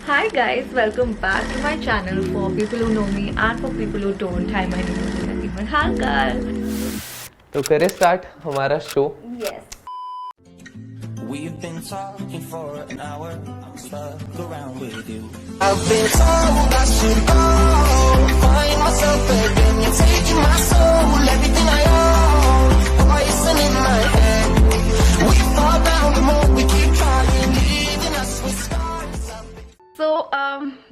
Hi guys, welcome back to my channel. For people who know me and for people who don't, hi, my name is Unnati Malharkar. तो करें start हमारा show. Yes. We've been talking for an hour. I'm stuck around with you. I've been told I should go. Find myself again. You're taking my soul, everything I own. Poison in my head. We fall down the more we keep trying, leaving us with scars. So,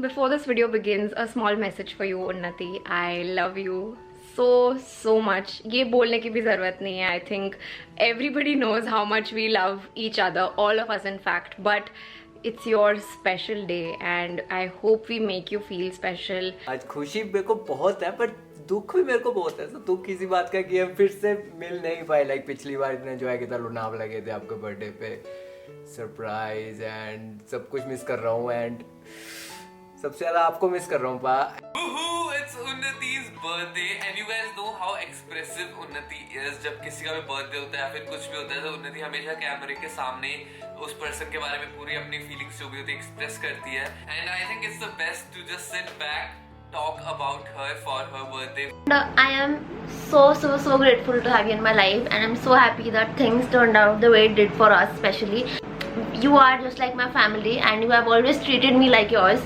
before this video begins, a small message for you, Unnati. I love you so much. ये बोलने की भी ज़रूरत नहीं है. I think everybody knows how much we love each other, all of us in fact. But it's your special day and I hope we make you feel special. आज खुशी मेरे को बहुत है पर दुख भी मेरे को बहुत है. तो दुख किसी बात का कि हम फिर से मिल नहीं पाए. लाइक पिछली बार इतने एंजॉय किया था, लोनावला लगे थे आपके बर्थडे पे, सरप्राइज एंड सब कुछ मिस कर रहा हूँ. एंड सबसे ज्यादा आपको मिस कर रहा हूँ पा. It's Unnati's birthday and you guys know how expressive Unnati is. जब किसी का भी बर्थडे होता है या फिर कुछ भी होता है तो उन्नति हमेशा कैमरे के सामने उस पर्सन के बारे में पूरी अपनी फीलिंग्स जो भी होती है एक्सप्रेस करती है. And I think it's the best to just sit back, talk about her for her birthday. I am so grateful to have you in my life, and I'm so happy that things turned out the way it did for us. Especially you are just like my family and you have always treated me like yours.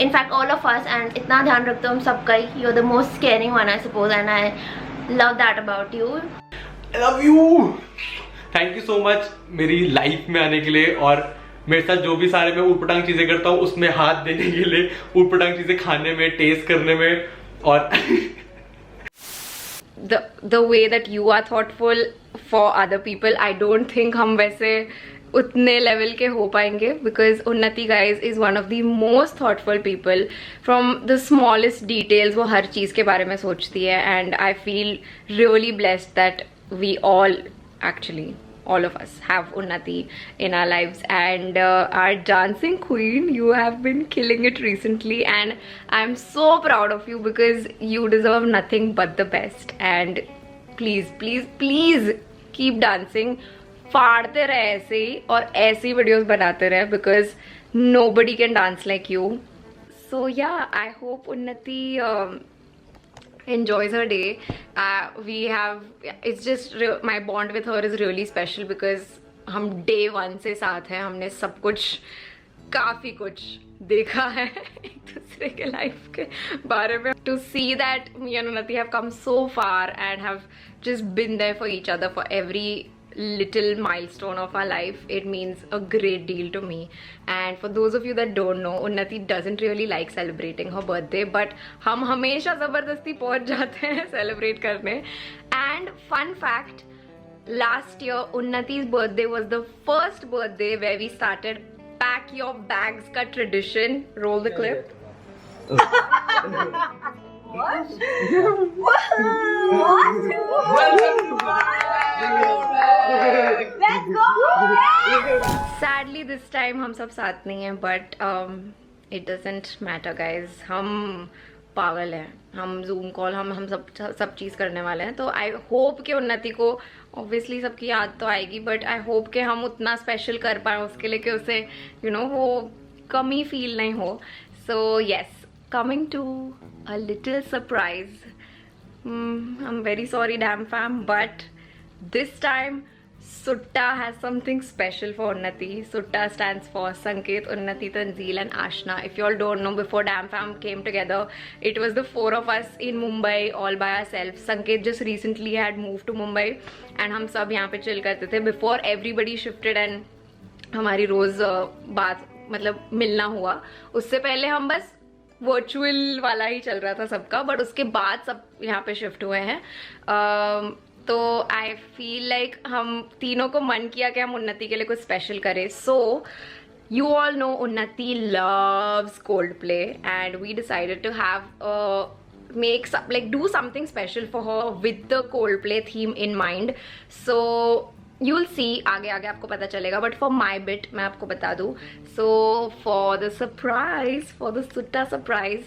In fact all of us, and इतना ध्यान रखते हो हम सबका ही. You're the most caring one I suppose, and I love that about you. I love you. Thank you so much मेरी life में आने के लिए और मेरे साथ जो भी सारे मैं उटपटांग चीजें करता हूँ उसमें हाथ देने के लिए, उटपटांग चीजें खाने में, टेस्ट करने में. और the way that you are thoughtful for other people, I don't think हम वैसे उतने लेवल के हो पाएंगे, because उन्नति guys is one of the most thoughtful people. From the smallest details वो हर चीज़ के बारे में सोचती है, and I feel really blessed that we all actually all of us have Unnati in our lives. And our dancing queen, you have been killing it recently and I'm so proud of you because you deserve nothing but the best. And please keep dancing. फाड़ते रहे ऐसे ही और ऐसे ही videos बनाते रहे because nobody can dance like you. So yeah, I hope Unnati enjoys her day. It's just my bond with her is really special because हम day 1 से साथ हैं. हमने सब कुछ काफी कुछ देखा है एक दूसरे के लाइफ के बारे में. To see that me and Unnati have come so far and have just been there for each other for every little milestone of our life, it means a great deal to me. And for those of you that don't know, Unnati doesn't really like celebrating her birthday, but हम हमेशा जबरदस्ती पहुंच जाते हैं celebrate करने. And fun fact, last year Unnati's birthday was the first birthday where we started pack your bags ka tradition. Roll the clip. Sadly this time हम सब साथ नहीं हैं, but it doesn't matter guys. हम पागल हैं, हम जूम कॉल हम सब चीज़ करने वाले हैं. तो आई होप कि उन्नति को ऑब्वियसली सबकी याद तो आएगी, बट आई होप कि हम उतना स्पेशल कर पाए उसके लिए कि उसे वो कमी फील नहीं हो. So yes, coming to a little surprise. I'm very sorry damn fam, but this time Sutta has something special for Unnati. Sutta stands for Sanket, Unnati, Tanzeel and Ashna. If you all don't know, before Damn Fam came together, it was the 4 of us in Mumbai all by ourselves. Sanket just recently had moved to Mumbai and हम सब यहाँ पे chill करते थे before everybody shifted and हमारी रोज बात मतलब मिलना हुआ. उससे पहले हम बस वर्चुअल वाला ही चल रहा था सबका, बट उसके बाद सब यहाँ पे शिफ्ट हुए हैं. तो आई फील लाइक हम तीनों को मन किया कि हम उन्नति के लिए कुछ स्पेशल करें. सो you all know Unnati loves Coldplay and we decided to have do something special for her with the Coldplay theme in mind. So you'll see आगे आपको पता चलेगा, but for my bit मैं आपको बता दूँ. So for the Sutta surprise,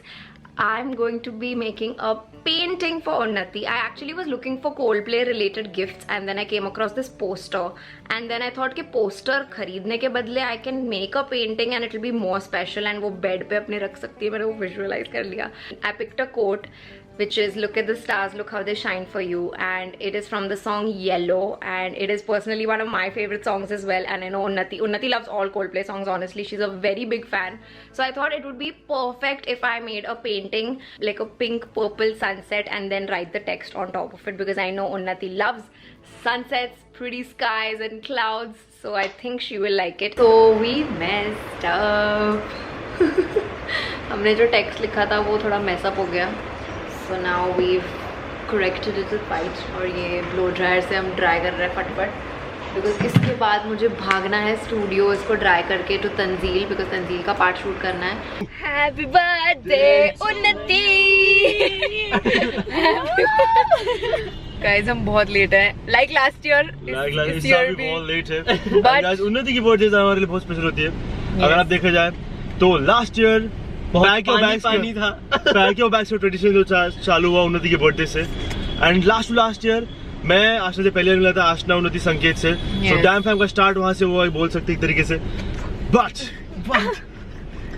I'm going to be making a painting for Unnati. I actually was looking for Coldplay related gifts and then I came across this poster and then I thought कि poster खरीदने के बदले I can make a painting and it will be more special and वो bed पे अपने रख सकती है. मैंने वो visualize कर लिया. I picked a quote which is look at the stars, look how they shine for you, and it is from the song Yellow, and it is personally one of my favorite songs as well. And I know Unnati loves all Coldplay songs, honestly. She's a very big fan, so I thought it would be perfect if I made a painting like a pink purple sunset and then write the text on top of it, because I know Unnati loves sunsets, pretty skies and clouds, so I think she will like it. So we messed up. हमने जो text लिखा था वो थोड़ा mess up हो गया. So now we've corrected it right और ये blow dryer से हम dry कर रहे हैं फटाफट, because इसके बाद मुझे भागना है स्टूडियो इसको ड्राई करके to तंजील, because तंजील का पार्ट शूट करना है. Happy birthday उन्नति. Guys हम बहुत लेट हैं, like last year. इस साल भी बहुत लेट है. Guys उन्नति की बर्थडे हमारे लिए बहुत स्पेशल होती है. अगर आप देखा जाए तो लास्ट ईयर पानी था. पैक योर बैग्स ट्रेडिशन जो चालू हुआ उन्नति के बर्थडे से, एंड लास्ट ईयर मैं आशना से पहले मिला था, आशना उन्नति संकेत से. सो डैम फैम का स्टार्ट वहां से हुआ बोल सकते एक तरीके से. बट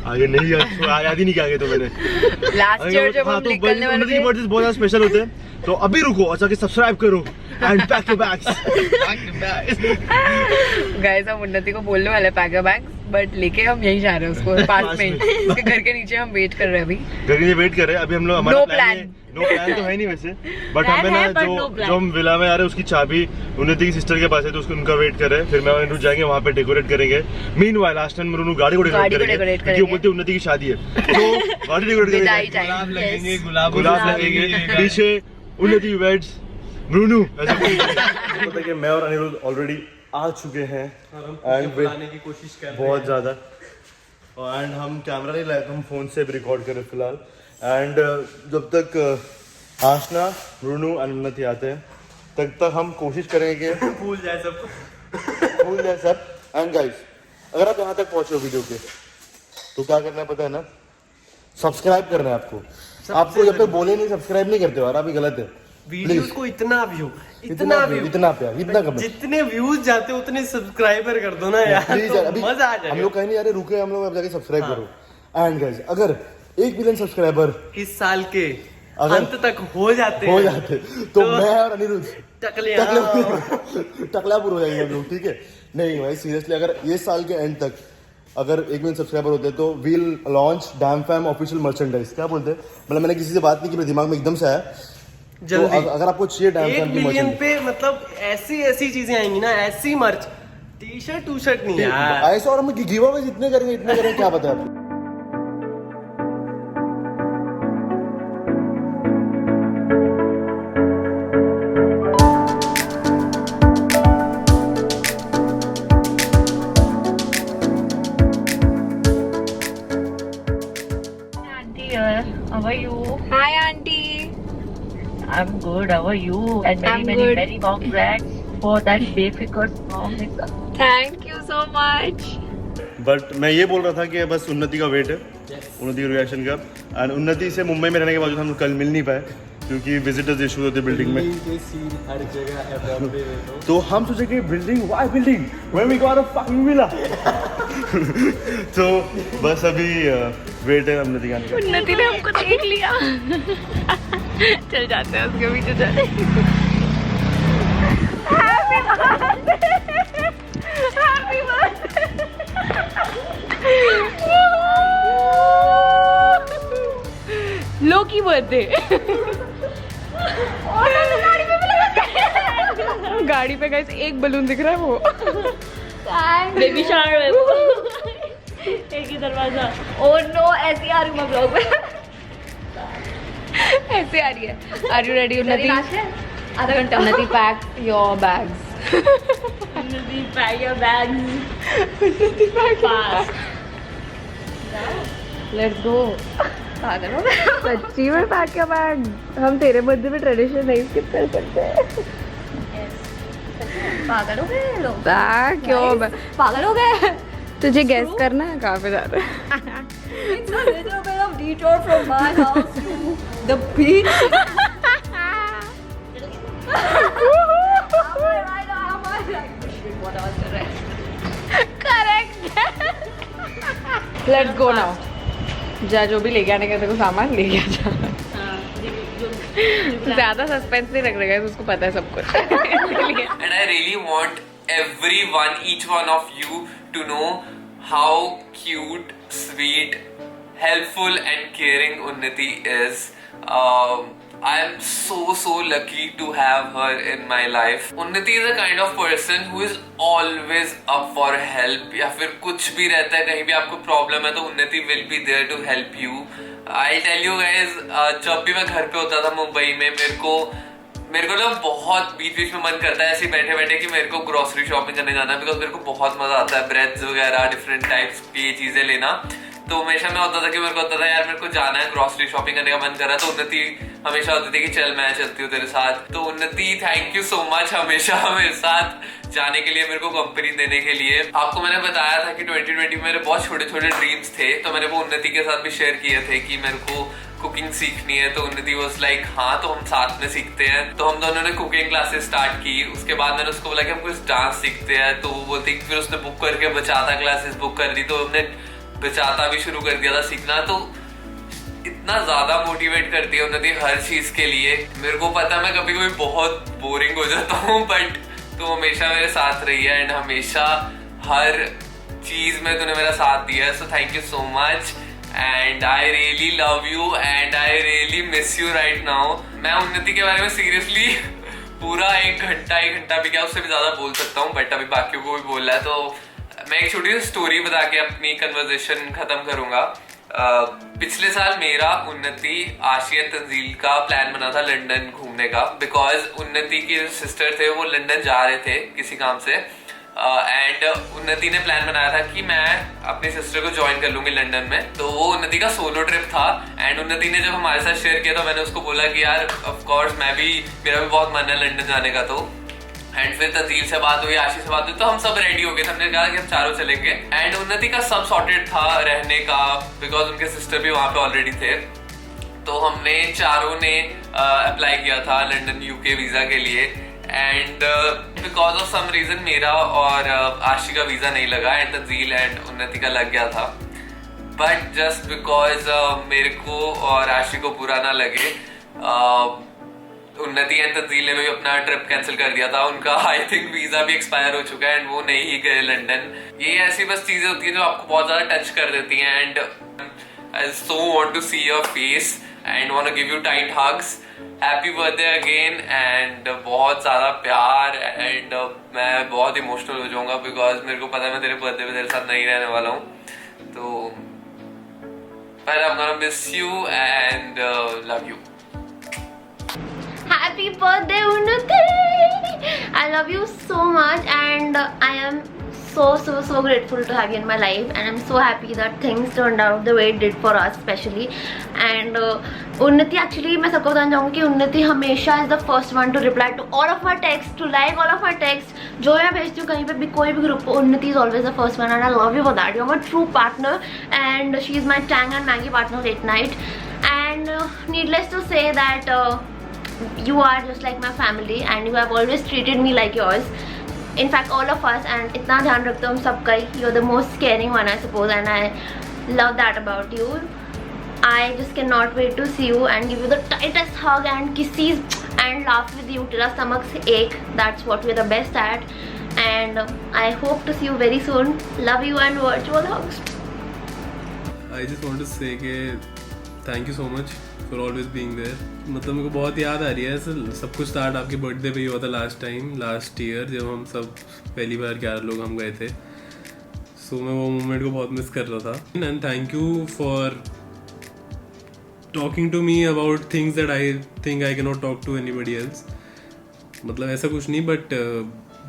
आगे नहीं याद ही नहीं किया तो मैंने लास्ट ईयर जब हम निकलने वाले थे. बर्थडे बहुत ज्यादा स्पेशल होते हैं, तो अभी रुको और जाके सब्सक्राइब करो and pack your bags. Guys हम उन्नति को बोलने वाले पैक योर बैग्स, बट लेके हम यहीं जा रहे हैं उसको पास में. उसके घर के नीचे हम वेट कर रहे हैं अभी. घर के नीचे वेट कर रहे हैं अभी हम लोग. हमारा नो प्लान तो है नहीं वैसे, बट हमें ना जो हम विला में आ रहे हैं उसकी चाबी उन्नति की सिस्टर के पास है, तो उसको उनका वेट कर रहे हैं. फिर मैं और जाएंगे वहाँ पे डेकोरेट करेंगे. मीनवाइल लास्ट टाइम मेरे गाड़ी को डेकोरेट करेंगे, वो बोलते उन्नति की शादी है तो गाड़ी डेकोरेट करेंगे. गुलाब लगेंगे पीछे उन्नति वेड्स ब्रूनू. पता कि मैं और अनिरुद्ध ऑलरेडी आ चुके हैं एंड बुलाने की कोशिश कर रहे हैं बहुत ज्यादा, एंड हम कैमरा नहीं लाए, हम फोन से भी रिकॉर्ड कर रहे हैं फिलहाल. एंड जब तक आशना ब्रूनू और उन्नति आते हैं तक हम कोशिश करेंगे कि भूल जाए सब. एंड गाइस अगर आप यहाँ तक पहुंचे हो वीडियो के तो क्या करना है पता है ना, सब्सक्राइब करना है आपको जब तक बोले नहीं सब्सक्राइब नहीं करते हो यार, अभी गलत है. वीडियोस को इतना प्यार इतना कम, जितने व्यूज जाते हैं उतने सब्सक्राइबर कर दो ना यार, तो मजा आ जाए. हम लोग कहीं नहीं आ रहे, रुके हम लोग अब जाके सब्सक्राइब करो. एंड गाइस अगर 1 मिलियन सब्सक्राइबर इस साल के अंत तक हो जाते तो मैं और अनिरुद्ध टकलापुर हो जाएंगे हम लोग. ठीक है नहीं भाई सीरियसली, अगर ये साल के एंड तक अगर 1 मिलियन सब्सक्राइबर होते तो we'll launch Dam Fam official merchandise. क्या बोलते हैं, मतलब मैंने किसी से बात नहीं की, मेरे दिमाग में एकदम से आया. तो अगर आपको चाहिए डैम फैम की मर्चेंडाइज पे, मतलब ऐसी चीजें आएंगी ना, ऐसी मर्च, टी शर्ट नहीं यार ऐसा, और हम गिव अवे जितने करेंगे क्या पता है आपको. How are you? Hi auntie. I'm good. How are you? And very congrats for that difficult song. Thank you so much. But मैं ये बोल रहा था कि बस उन्नति का वेट है, उन्नति के रिएक्शन का. एंड उन्नति से मुंबई में रहने के बावजूद हम कल मिल नहीं पाए क्योंकि विजिटर्स इशू होते बिल्डिंग में. हर जगह तो हम सोचे कि building when we got a fucking villa. तो बस अभी वेट है उन्नति का. उन्नति ने हमको देख लिया. चल जाते हैं उसके पीछे चले. Happy birthday. लोकी बर्थडे. गाड़ी पे गाइस एक बलून दिख रहा है वो बेबी शावर है वो. एक ही दरवाजा. ओह नो ऐसी आ रही हूँ मैं ब्लॉग में. ऐसे आ रही है. आर यू रेडी उन्नति? आधा घंटा. उन्नति पैक योर बैग्स. उन्नति पैक योर बैग्स. उन्नति पैक लेट्स गो. पागल हो गया सच्ची में. Pack your bag. हम तेरे बर्थडे में ट्रेडिशन नहीं स्किप कर सकते. पागल हो गए लोग. Pack your bag. पागल हो गए. तुझे गेस करना है कहाँ पे जा रहे हैं. It's a little bit of detour from my house to the beach. Correct. Let's go now. जा जो भी लेके आने का तेरे को सामान ले गया जा. ज़्यादा सस्पेंस नहीं रख रहे हैं, उसको पता है सब कुछ. And I really want everyone, each one of you to know how cute, sweet, helpful and caring Unnati is. I am so lucky to have her in my life. Unnati is a kind of person who is always up for help. या फिर कुछ भी रहता है, कहीं भी आपको problem है तो Unnati will be there to help you. I'll tell you guys, जब भी मैं घर पे होता था मुंबई में, मेरे को ना बहुत बीच में मन करता है ऐसे बैठे बैठे कि मेरे को ग्रोसरी शॉपिंग करने जाना है, बिकॉज मेरे को बहुत मजा आता है ब्रेड्स वगैरह डिफरेंट टाइप्स की चीजें लेना. तो हमेशा मैं होता था कि मेरे को होता था यार मेरे को जाना है ग्रोसरी शॉपिंग करने का मन कर रहा है, तो उन्नति हमेशा होती थी कि चल मैं चलती हूँ तेरे साथ. तो उन्नति थैंक यू सो मच हमेशा मेरे साथ जाने के लिए, मेरे को कंपनी देने के लिए. आपको मैंने बताया था कि 2020 में मेरे बहुत छोटे ड्रीम्स थे, तो मैंने वो उन्नति के साथ भी शेयर किए थे कि मेरे को कुकिंग सीखनी है. तो उन्नति वाज लाइक हाँ तो हम साथ में सीखते हैं. तो हम दोनों ने कुकिंग क्लासेस स्टार्ट की. उसके बाद मैंने उसको बोला कि हम कुछ डांस सीखते हैं, तो वो बोलती फिर उसने बुक करके बचाता क्लासेस बुक कर दी, तो हमने बचाता भी शुरू कर दिया था सीखना. तो इतना ज्यादा मोटिवेट करती है उन्नति हर चीज के लिए. मेरे को पता है मैं कभी कभी बहुत बोरिंग हो जाता हूँ, बट तू हमेशा मेरे साथ रही है एंड हमेशा हर चीज में तूने मेरा साथ दिया है. So thank you so much and I really love you and I really miss you right now. मैं उन्नति के बारे में सीरियसली पूरा एक घंटा भी क्या उससे भी ज्यादा बोल सकता हूँ, बट अभी बाकियों को भी बोल रहा है. तो मैं एक छोटी सी स्टोरी बता के अपनी कन्वर्सेशन खत्म करूंगा. पिछले साल मेरा उन्नति आशी एंड तंजील का प्लान बना था लंदन घूमने का, बिकॉज उन्नति के सिस्टर थे वो लंदन जा रहे थे किसी काम से. एंड उन्नति ने प्लान बनाया था कि मैं अपनी सिस्टर को ज्वाइन कर लूंगी लंदन में. तो वो उन्नति का सोलो ट्रिप था एंड उन्नति ने जब हमारे साथ शेयर किया तो मैंने उसको बोला कि यार ऑफ कोर्स मेरा भी बहुत मन है लंदन जाने का. तो एंड फिर तंजील से बात हुई, आशी से बात हुई, तो हम सब रेडी हो गए. हमने कहा कि हम चारों चलेंगे. एंड उन्नति का सब सॉर्टेड था रहने का, बिकॉज उनके सिस्टर भी वहां पे ऑलरेडी थे. तो हमने चारों ने अप्लाई किया था लंदन यूके वीजा के लिए. And because of some reason मेरा और आशी का वीजा नहीं लगा एंड तंजील एंड उन्नति का लग गया था. बट जस्ट बिकॉज मेरे को और आशी को बुरा ना लगे, उन्नति एंड तंजील ने भी अपना ट्रिप कैंसिल कर दिया था. उनका आई थिंक वीजा भी एक्सपायर हो चुका है एंड वो नहीं ही गए लंदन. ये ऐसी बस चीजें होती हैं जो आपको बहुत ज्यादा टच कर देती हैं. And I so want to see your face and want to give you tight hugs. Happy birthday again and बहुत ज्यादा प्यार. एंड मैं बहुत इमोशनल हो जाऊंगा बिकॉज मेरे को पता है मैं तेरे बर्थडे पे तेरे साथ नहीं रहने वाला हूँ. तो पर I'm gonna miss you and love you. Happy birthday Unnati! I love you so much and I am so grateful to have you in my life and I'm so happy that things turned out the way it did for us especially. And Unnati actually मैं सबको बताना चाहूँगी कि उन्नति हमेशा is the first one to reply to all of our texts, to like all of our texts. जो मैं भेजती हूँ कहीं पे भी कोई भी ग्रुप, उन्नति is always the first one and I love you for that. You're my true partner and she is my Tang and Maggie partner late night. And needless to say that you are just like my family and you have always treated me like yours. In fact all of us, and इतना ध्यान रखते हो हम सबका ही. You're the most caring one I suppose and I love that about you. I just cannot wait to see you and give you the tightest hug and kisses and laugh with you till our stomachs ache. That's what we're the best at and I hope to see you very soon. Love you and virtual hugs. I just want to say कि thank you so much for always being there. मतलब मेरे को बहुत याद आ रही है. सब कुछ स्टार्ट आपके बर्थडे पे ही हुआ था लास्ट ईयर जब हम सब पहली बार 11 लोग हम गए थे. सो मैं वो मोमेंट को बहुत मिस कर रहा था. And thank you for talking to me about things that I think I can not talk to anybody else. मतलब ऐसा कुछ नहीं, बट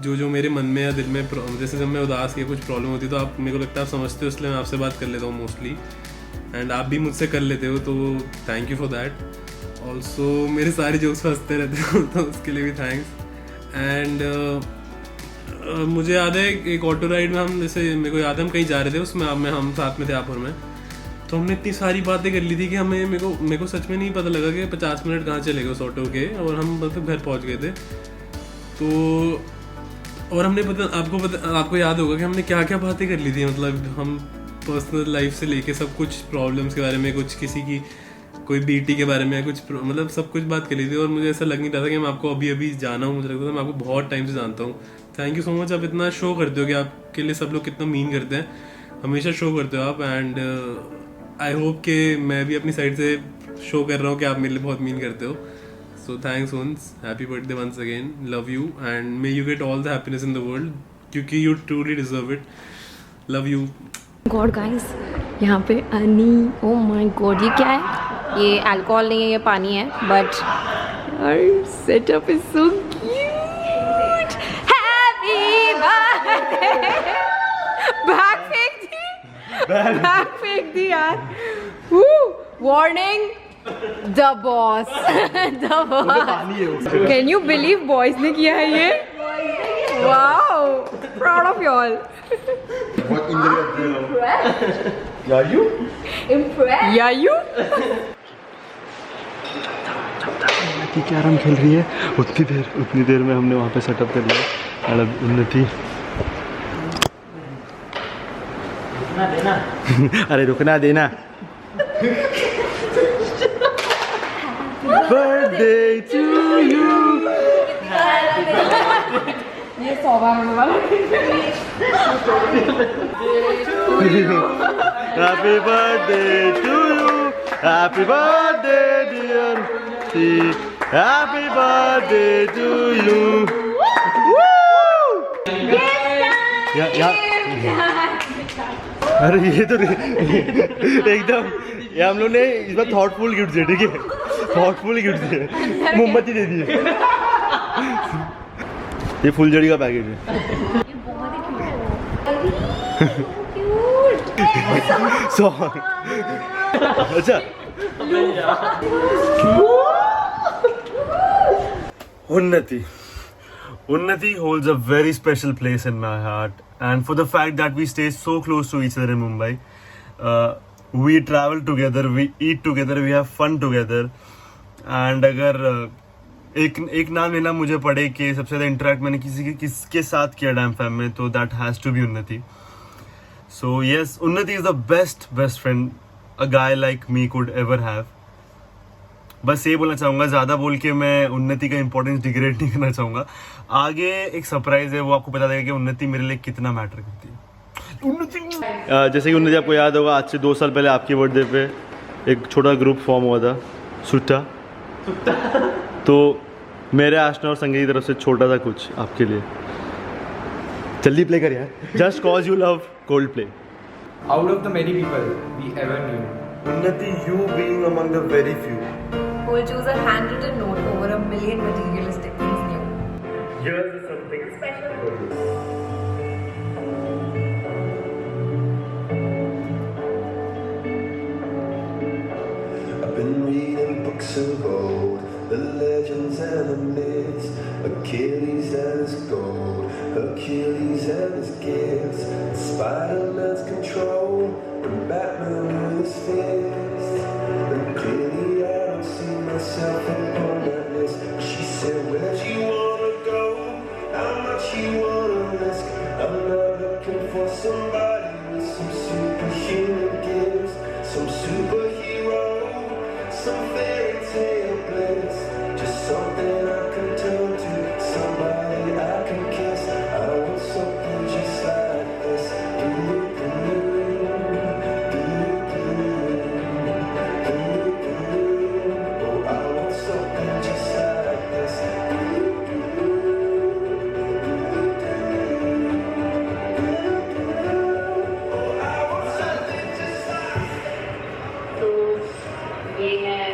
जो मेरे मन में या दिल में, जैसे जब मैं उदास या कुछ प्रॉब्लम होती है तो आप, मेरे को लगता है आप समझते हो, इसलिए मैं आपसे बात कर लेता हूँ मोस्टली. एंड आप भी मुझसे कर लेते हो, तो thank you for that. Also मेरे सारे जोक्स हंसते रहते हो तो उसके लिए भी थैंक्स. एंड मुझे याद है एक ऑटो राइड में हम, जैसे मेरे को याद है हम कहीं जा रहे थे, उसमें हम साथ में थे आप और मैं. तो हमने इतनी सारी बातें कर ली थी कि मेरे को सच में नहीं पता लगा कि 50 मिनट कहाँ चले गए उस ऑटो के, और हम मतलब घर पहुँच गए थे। तो और हमने आपको याद होगा कि हमने क्या क्या बातें कर ली थी, मतलब हम पर्सनल लाइफ से लेके सब कुछ, प्रॉब्लम्स के बारे में, कुछ किसी की कोई बीटी के बारे में, कुछ मतलब सब कुछ बात कर ली थी। और मुझे ऐसा लग नहीं रहा था कि मैं आपको अभी जाना हूँ, मुझे लगता था मैं आपको बहुत टाइम से जानता हूँ। थैंक यू सो मच, आप इतना शो करते हो कि आपके लिए सब लोग कितना मीन करते हैं, हमेशा शो करते हो आप। एंड आई होप कि मैं भी अपनी साइड से शो कर रहा हूँ कि आप मेरे लिए बहुत मीन करते हो। So thanks once, happy birthday once again, love you and may you get all the happiness in the world, क्योंकि you truly deserve it. Love you. God guys, यहाँ पे अनी, ओ माय गॉड, ये क्या है? ये अल्कोहल नहीं है, ये पानी है, but setup is so cute. Happy birthday. Bag फेंक दी यार। Warning, the boss. Can you believe boys ने किया है ये? Wow, proud of you all. Carrom खेल रही है उतनी देर में हमने वहाँ पे सेटअप कर लिया। और अब उन्नति अरे रुकना देना। Birthday to you. ये 100 बार होने वाला। Happy birthday to you, happy birthday dear, happy birthday to you. अरे ये तो एकदम, ये हम लोग ने इस बार थॉटफुल गिफ्ट दिए, ठीक है, थॉटफुल गिफ्ट दिए, मोमबत्ती दे दिए। ये फुलझड़ी का पैकेट है। अच्छा, Unnati holds a very special place in my heart, and for the fact that we stay so close to each other in Mumbai, we travel together, we eat together, we have fun together, and अगर एक नाम लेना मुझे पड़े कि सबसे ज़्यादा interact मैंने किसके साथ किया डैम फैम में, तो दैट हैज़ टू बी उन्नति। सो यस, उन्नति is the best friend a guy like me could ever have. बस ये बोलना चाहूँगा, ज़्यादा बोल के मैं उन्नति का इंपॉर्टेंस डिग्रेड नहीं करना चाहूँगा। आगे एक सरप्राइज है, वो आपको बता देगा कि उन्नति मेरे लिए कितना मैटर करती है। जैसे कि उन्नति आपको याद होगा, आज से 2 साल पहले आपके बर्थडे पे एक छोटा ग्रुप फॉर्म हुआ था, सुट्टा। तो मेरे आशना और संगीत की तरफ से छोटा सा कुछ आपके लिए। जल्दी प्ले कर यार, just cause you love cold play. Out of the many people we ever knew, Unnati, you being among the very few, who will choose a handwritten note over a million materialistic things new. here's something special for you. I've been reading books of old, the legends and the myths, Achilles and his gold, Hercules and his gifts, Spider-Man's control, and Batman with his fist. And clearly I don't see myself upon that list. She said, where'd you wanna go? How much you wanna risk? I'm not looking for somebody with some superhuman gifts, some superhero, some fairy tale bliss, just something I can turn to, somebody I can kiss. I want something just like this. Oh, I want something just like this. Oh, I want something just like तो ये है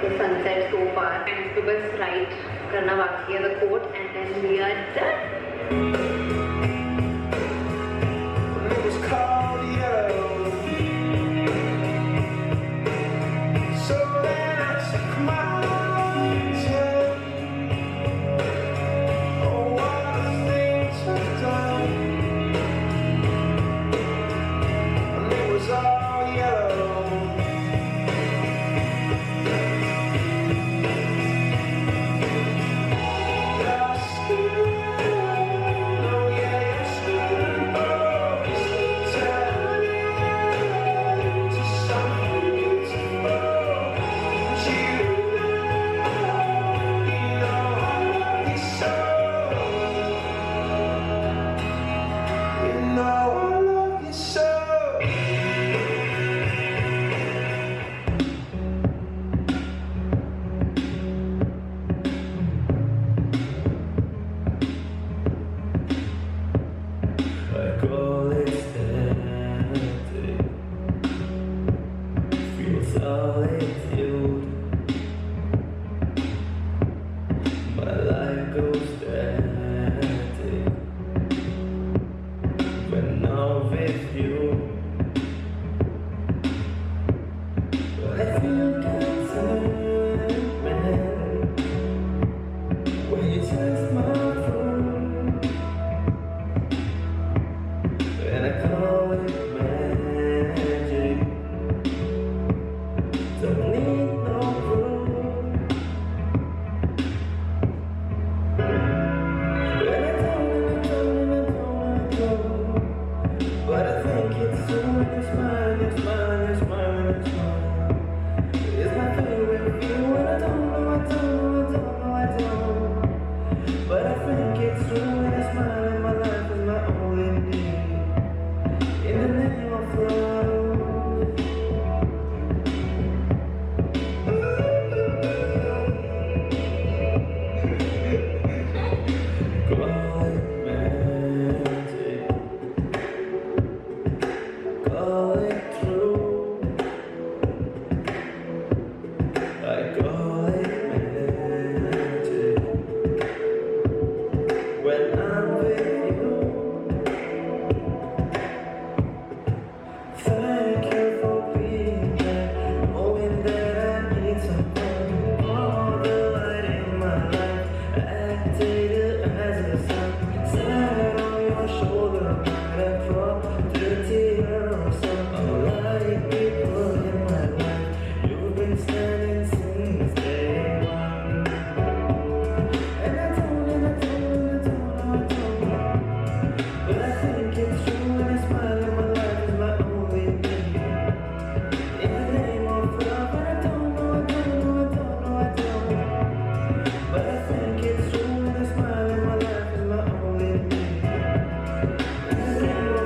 the sunset so far, and तो बस right करना बाकी है, the coat, and then we are done. It was called yellow. So then I took my time. Oh, what a thing to done. And it was all yellow. solitude. My life goes static when I'm with you. I feel contentment when you touch my throat, and I call it magic. Don't need no proof. And I don't, but I think it's so. You're smiling, you're smiling, you're smiling, you're smiling. It's my favorite view, and I don't know, but I think it's true. And you're smiling, my life is my only need. In the name of love. Call it magic, call it true. I call it magic when I'm with you. Thank you for being there, knowing that I need someone. All the light in my life, acted as a sun. Sat on your shoulder, might have dropped the tear or some. All right, people in my life, you've been standing since day one. And I don't, but I think it's true. And I smile, and my life is my only need. In the name of love, and I don't know, but I think it's true. And I smile, and my life is my only need. In the name of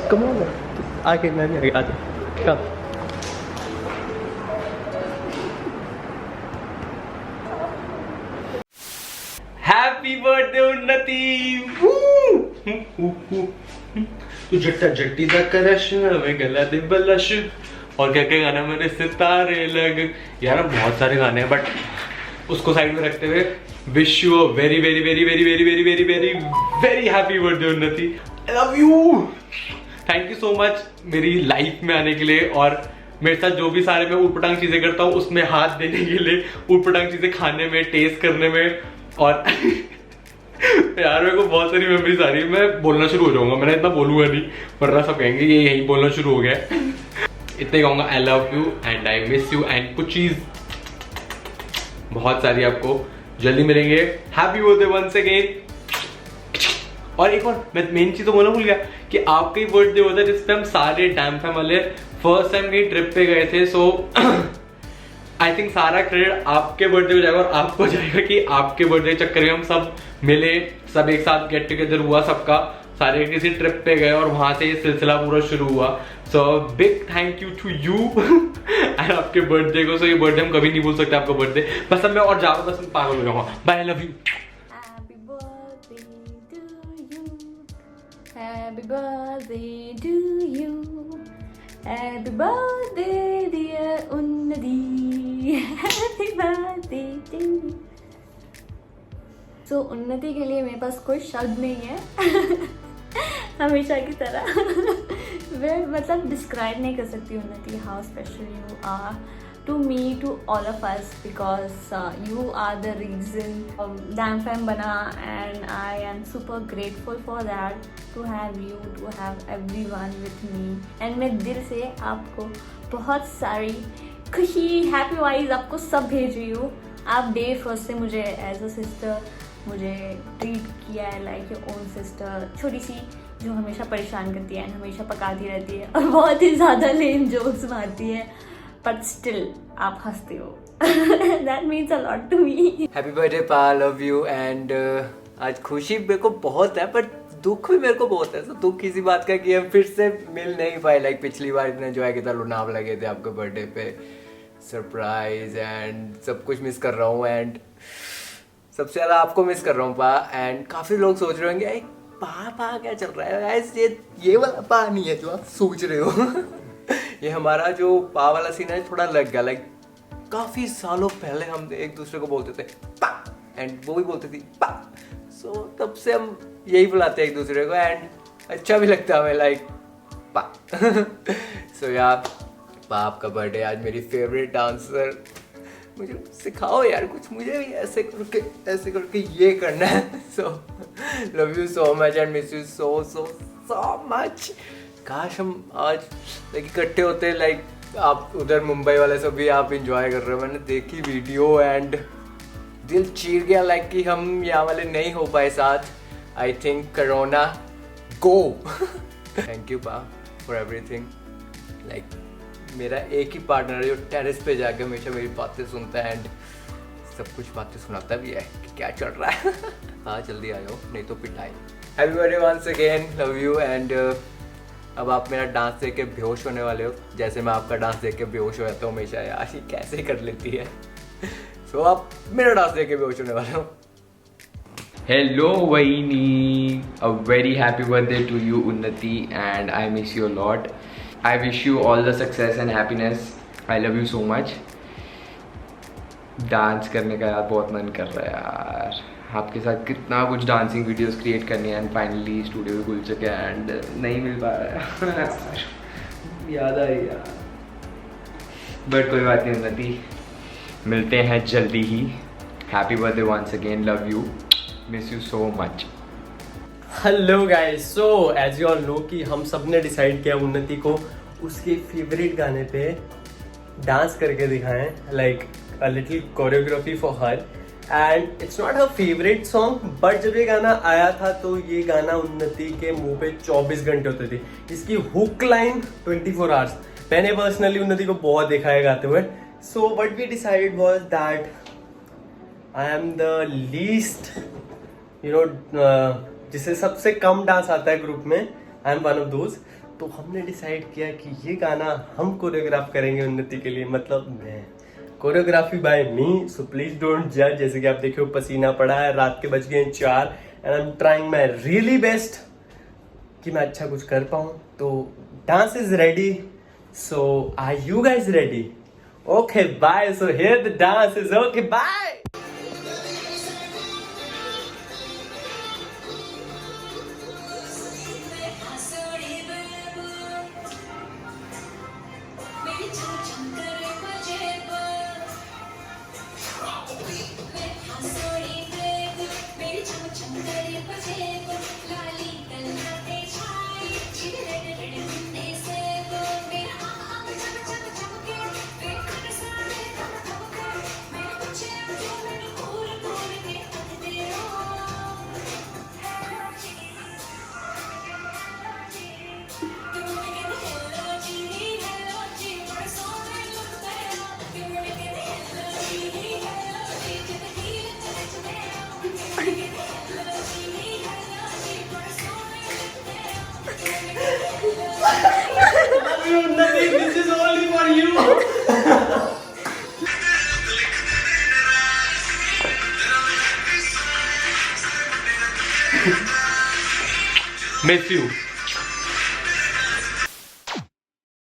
Come on, आके मैं भी आगे come. Happy birthday उन्नति। तू जट्टा जट्टी दा करश मैं गला दे बलश और क्या क्या गाना मेरे सितारे लग। यार बहुत सारे गाने हैं बट उसको साइड में रखते हुए wish you a very very very very very very very very very happy birthday Unnati. I love you. Thank you so much मेरी लाइफ में आने के लिए और मेरे साथ जो भी सारे मैं ऊटपटांग चीजें करता हूँ उसमें हाथ देने के लिए, ऊटपटांग चीजें खाने में, टेस्ट करने में। और यार मेरे को बहुत सारी मेमोरीज आ रही है। मैं बोलना शुरू हो जाऊंगा, मैंने इतना बोलूंगा नहीं वरना सब कहेंगे ये यही बोलना शुरू हो गया। इतने कहूंगा I love you and I miss you and कुछ चीज बहुत सारी आपको जल्दी मिलेंगे। Happy birthday once again. और एक और मैं मेन चीज तो बोलना भूल गया कि आपका ही बर्थडे होता है जिसपे हम सारे डैम फैम वाले फर्स्ट टाइम कहीं ट्रिप पे गए थे। सो आई थिंक सारा क्रेडिट आपके बर्थडे को जाएगा और आपको जाएगा कि आपके बर्थडे के चक्कर में हम सब मिले, सब एक साथ गेट टुगेदर हुआ सबका, सारे किसी ट्रिप पे गए और वहां से ये सिलसिला पूरा शुरू हुआ। So big thank you to you and आपके बर्थडे को। सो ये बर्थडे हम कभी नहीं भूल सकते आपका बर्थडे। बस अब मैं और ज्यादा बस पागल हो जाऊंगा। Bye, I love you. Happy birthday to you. Happy birthday dear Unnati. Happy birthday to you. So उन्नति के लिए मेरे पास कोई शब्द नहीं है हमेशा की तरह मैं मतलब डिस्क्राइब नहीं कर सकती Unnati how special you are to me, to all of us, because you are the reason Dam Fam bana, and I am super grateful for that, to have you, to have everyone with me, and मैं दिल से आपको बहुत सारी खुशी happy wise आपको सब भेज रही हूँ। आप डे फर्स्ट से मुझे एज अ सिस्टर मुझे ट्रीट किया है लाइक योर ओन सिस्टर, छोटी सी जो हमेशा परेशान करती है, हमेशा पकाती रहती है और बहुत ही ज़्यादा लेम जोक्स मारती है, बट स्टिल आप हंसते हो। That means a lot to me. Happy birthday पा, लव यू। एंड आज खुशी मेरे को बहुत है बट दुख भी मेरे को बहुत है। तो दुख किसी बात का कि हम फिर से मिल नहीं पाए। लाइक पिछली बार इतना एंजॉय किया था, लोनावला लगे थे आपके बर्थडे पे, सरप्राइज एंड सब कुछ मिस कर रहा हूँ। एंड सबसे ज़्यादा आपको मिस कर रहा हूँ पा। एंड काफ़ी लोग सोच रहे होंगे पा क्या चल रहा है गाइस, ये वाला पा नहीं है जो आप सोच रहे हो। ये हमारा जो पा वाला सीन है थोड़ा लग गया। लाइक काफ़ी सालों पहले हम एक दूसरे को बोलते थे पा एंड वो भी बोलती थी पा। सो तब से हम यही बुलाते हैं एक दूसरे को एंड अच्छा भी लगता है हमें लाइक पा। सो यार पा आपका बर्थडे आज। मेरी फेवरेट डांसर, मुझे सिखाओ यार कुछ, मुझे भी ऐसे करके ये करना है। So love you so much and miss you so so so much. काश हम आज लाइक इकट्ठे होते, लाइक आप उधर मुंबई वाले सब भी आप इंजॉय कर रहे हो। मैंने देखी वीडियो एंड दिल चीर गया लाइक कि हम यहाँ वाले नहीं हो पाए साथ। I think corona go. Thank you पा फॉर एवरीथिंग। लाइक मेरा एक ही पार्टनर है जो टेरेस पे जाके हमेशा मेरी बातें सुनता है एंड सब कुछ बातें सुनाता भी है कि क्या चल रहा है। हाँ जल्दी आ जाओ नहीं तो पिटाई। Happy birthday once again, love you. And अब आप मेरा डांस देख के बेहोश होने वाले हो, जैसे मैं आपका डांस देख के बेहोश हो जाता हूँ हमेशा। यार ये कैसे कर लेती है। सो आप मेरा डांस देख के बेहोश होने वाले हो। Hello Vaini, a very happy birthday to you Unnati, and I miss you a lot. I wish you all the success and happiness. I love you so much. Dance करने का यार बहुत मन कर रहा है यार, आपके साथ कितना कुछ डांसिंग वीडियोस क्रिएट करनी है एंड फाइनली स्टूडियो भी खुल चुके हैं एंड नहीं मिल पा रहा है। याद आई यार, बट कोई बात नहीं उन्नति, मिलते हैं जल्दी ही। Happy birthday once again, love you, miss you so much. Hello guys, so as you all know कि हम सब ने डिसाइड किया उन्नति को उसके फेवरेट गाने पे डांस करके दिखाएं, like a little choreography for her. And it's not her favourite song, but जब ये गाना आया था तो ये गाना उन्नति के मुंह पे 24 घंटे होते थे। इसकी हुक लाइन 24 आवर्स। मैंने पर्सनली उन्नति को बहुत देखा है गाते हुए। So what we decided was that I am the least जिसे सबसे कम डांस आता है ग्रुप में, I am one of those. तो हमने डिसाइड किया कि ये गाना हम कोरियोग्राफ करेंगे उन्नति के लिए, मतलब मैं, choreography by me. So please don't जज। जैसे कि आप देखे हो पसीना पड़ा है, रात के बज गए 4 and I am trying my really best कि मैं अच्छा कुछ कर पाऊँ। तो dance is ready, so are you guys ready? Okay bye, so here the dance is. Okay bye. This is only for you. Miss you.